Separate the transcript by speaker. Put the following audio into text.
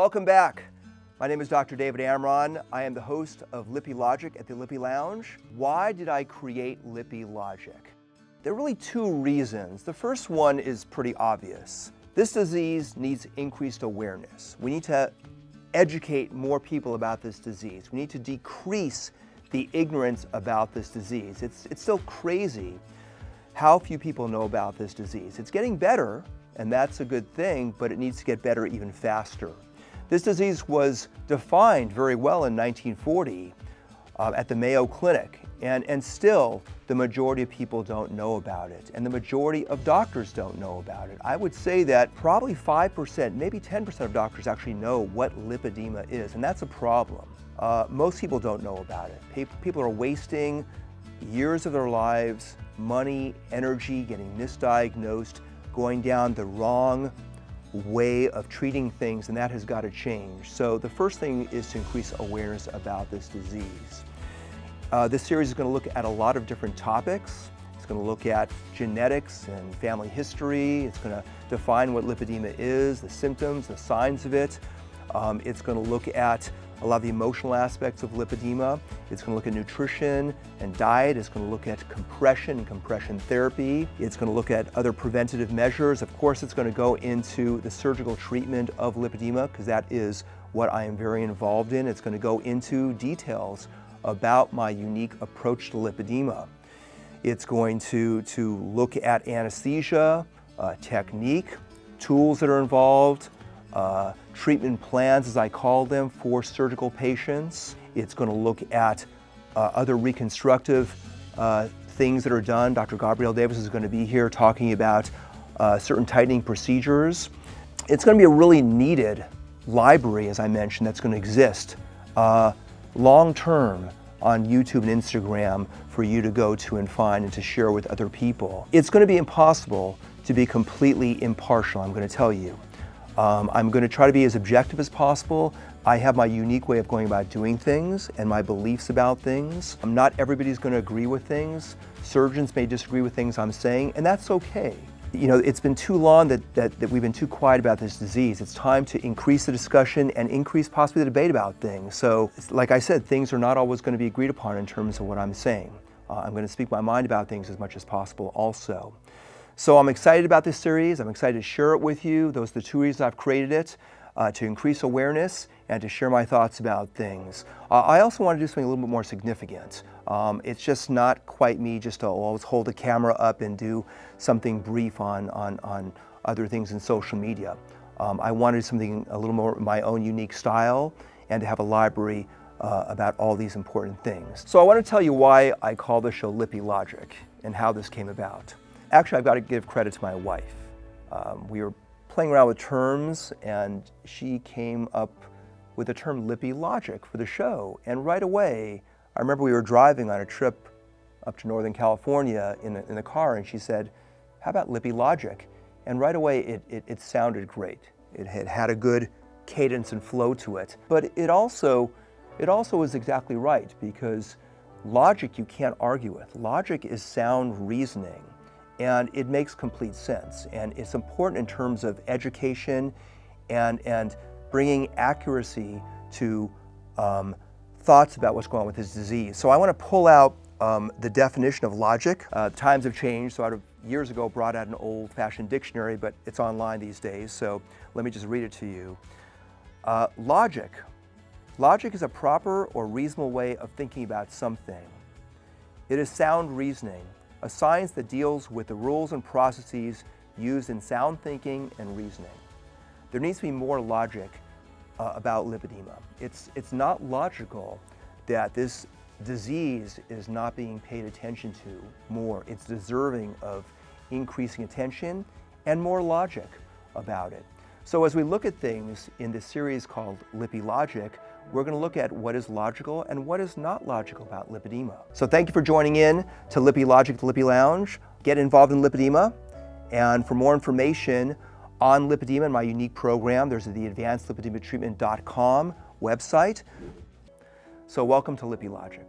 Speaker 1: Welcome back. My name is Dr. David Amron. I am the host of Lippy Logic at the Lippy Lounge. Why did I create Lippy Logic? There are really two reasons. The first one is pretty obvious. This disease needs increased awareness. We need to educate more people about this disease. We need to decrease the ignorance about this disease. It's still crazy how few people know about this disease. It's getting better, and that's a good thing, but it needs to get better even faster. This disease was defined very well in 1940 at the Mayo Clinic, and still the majority of people don't know about it, and the majority of doctors don't know about it. I would say that probably 5%, maybe 10% of doctors actually know what lipedema is, and that's a problem. Most people don't know about it. People are wasting years of their lives, money, energy, getting misdiagnosed, going down the wrong way of treating things, and that has got to change. So the first thing is to increase awareness about this disease. This series is going to look at a lot of different topics. It's going to look at genetics and family history. It's going to define what lipedema is, the symptoms, the signs of it. It's going to look at a lot of the emotional aspects of lipedema. It's going to look at nutrition and diet. It's going to look at compression and compression therapy. It's going to look at other preventative measures. Of course, it's going to go into the surgical treatment of lipedema, because that is what I am very involved in. It's going to go into details about my unique approach to lipedema. It's going to look at anesthesia, technique, tools that are involved, treatment plans, as I call them, for surgical patients. It's going to look at other reconstructive things that are done. Dr. Gabrielle Davis is going to be here talking about certain tightening procedures. It's going to be a really needed library, as I mentioned, that's going to exist long-term on YouTube and Instagram for you to go to and find and to share with other people. It's going to be impossible to be completely impartial, I'm going to tell you. I'm going to try to be as objective as possible. I have my unique way of going about doing things and my beliefs about things. Not everybody's going to agree with things. Surgeons may disagree with things I'm saying, and that's okay. You know, it's been too long that we've been too quiet about this disease. It's time to increase the discussion and increase possibly the debate about things. So, like I said, things are not always going to be agreed upon in terms of what I'm saying. I'm going to speak my mind about things as much as possible also. So I'm excited about this series. I'm excited to share it with you. Those are the two reasons I've created it, to increase awareness and to share my thoughts about things. I also want to do something a little bit more significant. It's just not quite me just to always hold the camera up and do something brief on other things in social media. I wanted something a little more my own unique style and to have a library about all these important things. So I want to tell you why I call the show Lippy Logic and how this came about. Actually, I've got to give credit to my wife. We were playing around with terms, and she came up with the term Lippy Logic for the show. And right away, I remember we were driving on a trip up to Northern California in the car, and she said, "How about Lippy Logic?" And right away, it sounded great. It had a good cadence and flow to it. But it also was exactly right, because logic you can't argue with. Logic is sound reasoning. And it makes complete sense. And it's important in terms of education and bringing accuracy to thoughts about what's going on with this disease. So I want to pull out the definition of logic. Times have changed, so years ago brought out an old-fashioned dictionary, but it's online these days, so let me just read it to you. Logic is a proper or reasonable way of thinking about something. It is sound reasoning, a science that deals with the rules and processes used in sound thinking and reasoning. There needs to be more logic about lipedema. It's not logical that this disease is not being paid attention to more. It's deserving of increasing attention and more logic about it. So as we look at things in this series called Lippy Logic, we're going to look at what is logical and what is not logical about lipedema. So thank you for joining in to Lippy Logic, the Lippy Lounge. Get involved in lipedema, and for more information on lipedema and my unique program, there's the advancedlipedematreatment.com website. So welcome to Lippy Logic.